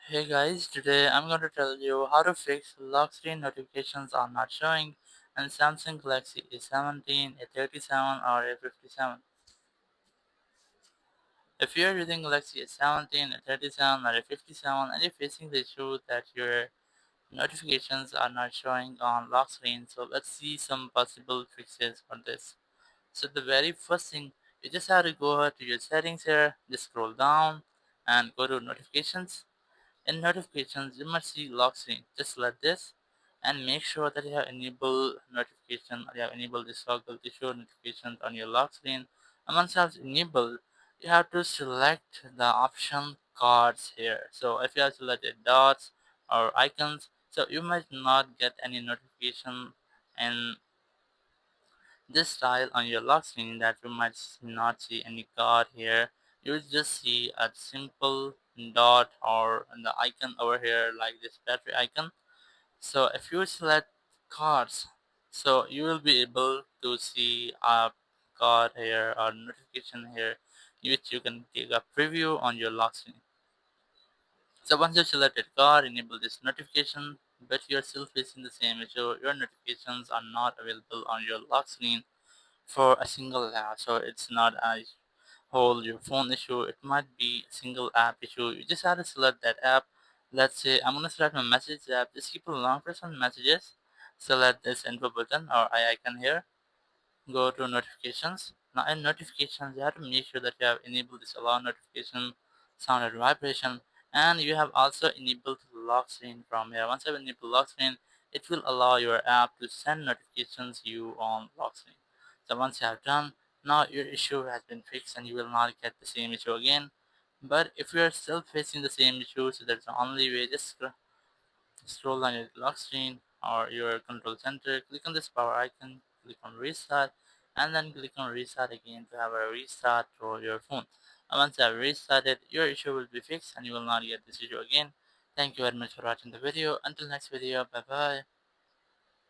Hey guys, today I'm going to tell you how to fix lock screen notifications are not showing on Samsung Galaxy A17, A37 or A57. If you're using Galaxy A17, A37 or A57 and you're facing the issue that your notifications are not showing on lock screen, so let's see some possible fixes for this. So the very first thing, you just have to go ahead to your settings here, just scroll down and go to notifications. In notifications, you must see lock screen. Just select this and make sure that you have enabled notification or you have enabled this toggle to show notifications on your lock screen. And once you have enabled, you have to select the option cards here. So if you have selected dots or icons, so you might not get any notification in this style on your lock screen that you might not see any card here. You will just see a simple dot or the icon over here like this battery icon. So if you select cards, so you will be able to see a card here or notification here which you can take a preview on your lock screen. So once you selected card, enable this notification, but you're still facing the same issue. Your notifications are not available on your lock screen for a single app. So it's not a whole your phone issue. It might be a single app issue. You just have to select that app. Let's say I'm gonna select my message app. Just keep a long press on messages. Select this info button or eye icon here. Go to notifications. Now in notifications, you have to make sure that you have enabled this allow notification, sound and vibration, and you have also enabled lock screen from here. Once you have enabled lock screen, it will allow your app to send notifications you on lock screen. So once you have done, now your issue has been fixed and you will not get the same issue again. But if you are still facing the same issue, so that's the only way. Just scroll down your lock screen or your control center, click on this power icon, click on restart, and then click on restart again to have a restart for your phone. And once you have restarted, your issue will be fixed and you will not get this issue again. Thank you very much for watching the video. Until next video, bye bye.